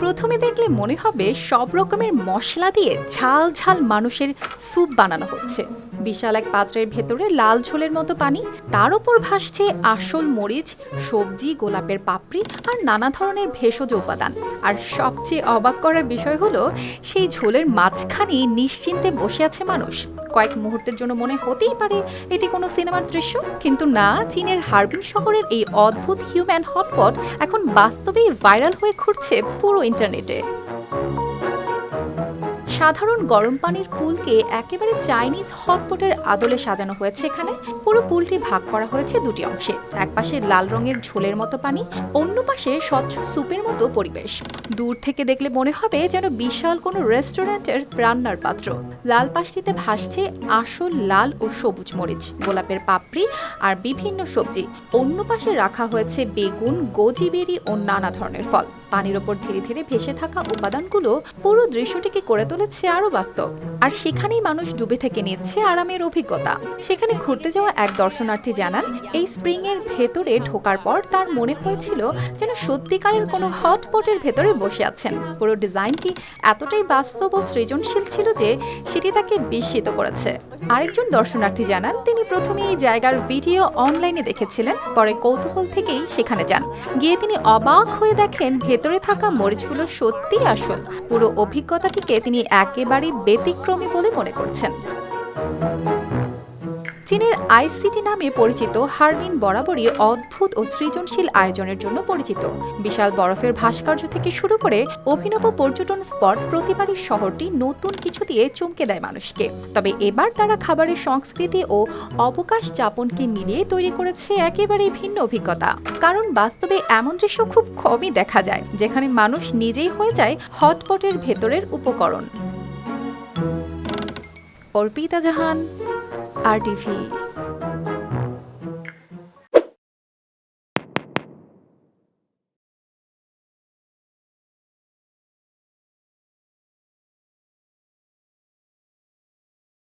প্রথমে দেখলে মনে হবে সব রকমের মশলা দিয়ে ঝাল ঝাল মানুষের স্যুপ বানানো হচ্ছে। বিশাল এক পাত্রের ভেতরে লাল ঝোলের মতো পানি, তার উপর ভাসছে আসল মরিচ, সবজি, গোলাপের পাপড়ি আর নানা ধরনের ভেষজ উপাদান। আর সবচেয়ে অবাক করার বিষয় হলো সেই ঝোলের মাঝখানে নিশ্চিন্তে বসে আছে মানুষ। কয়েক মুহূর্তের জন্য মনে হতেই পারে এটি কোনো সিনেমার দৃশ্য, কিন্তু না, চীনের হারবিন শহরের এই অদ্ভুত হিউম্যান হটপট এখন বাস্তবেই ভাইরাল হয়ে ঘুরছে পুরো ইন্টারনেটে। সাধারণ গরম পানির পুলকে একেবারে চাইনিজ হটপটের আদলে সাজানো হয়েছে এখানে। পুরো পুলটি ভাগ করা হয়েছে দুটি অংশে, এক পাশে লাল রঙের ঝোলের মতো পানি, অন্য পাশে স্বচ্ছ স্যুপের মতো পরিবেশ। দূর থেকে দেখলে মনে হবে যেন বিশাল কোনো রেস্টুরেন্টের রান্নার পাত্র। লাল পাশটিতে ভাসছে আসল লাল ও সবুজ মরিচ, গোলাপের পাপড়ি আর বিভিন্ন সবজি। অন্য পাশে রাখা হয়েছে বেগুন, গোজি বেরি ও নানা ধরনের ফল। পানির ওপর ধীরে ধীরে ভেসে থাকা উপাদানগুলো পুরো দৃশ্যটিকে করে তুলেছে আরো বাস্তব। আর সেখানেই মানুষ ডুবে থেকে নিচ্ছে আরামের অভিজ্ঞতা। সেখানে ঘুরতে যাওয়া এক দর্শনার্থী জানান, এই স্প্রিং এর ভেতরে ঢোকার পর তার মনে হয়েছিল যেন সত্যিকারের কোনো হটপটের ভেতরে বসে আছেন। পুরো ডিজাইনটি এতটাই বাস্তব ও সৃজনশীল ছিল যে সেটি তাকে বিস্মিত করেছে। আরেকজন দর্শনার্থী জানান, তিনি প্রথমে এই জায়গার ভিডিও অনলাইনে দেখেছিলেন, পরে কৌতূহল থেকেই সেখানে যান। গিয়ে তিনি অবাক হয়ে দেখেন ভেতরে থাকা মরিচগুলো সত্যিই আসল। পুরো অভিজ্ঞতাটিকে তিনি একেবারেই ব্যতিক্রমী বলে মনে করছেন। চীনের আইসিটি নামে পরিচিত হারবিন বরাবরই অদ্ভুত ও সৃজনশীল আয়োজনের জন্য পরিচিত। বিশাল বরফের ভাস্কর্য থেকে শুরু করে অভিনব পর্যটন স্পট, প্রতিবারই শহরটি নতুন কিছু দিয়ে চমকে দেয় মানুষকে। তবে এবার তারা খাবারের সংস্কৃতি ও অবকাশ যাপনকে মিলিয়ে তৈরি করেছে একেবারেই ভিন্ন অভিজ্ঞতা। কারণ বাস্তবে এমন দৃশ্য খুব কমই দেখা যায়, যেখানে মানুষ নিজেই হয়ে যায় হটপটের ভেতরের উপকরণ। অর্পিতা জাহান, RTV।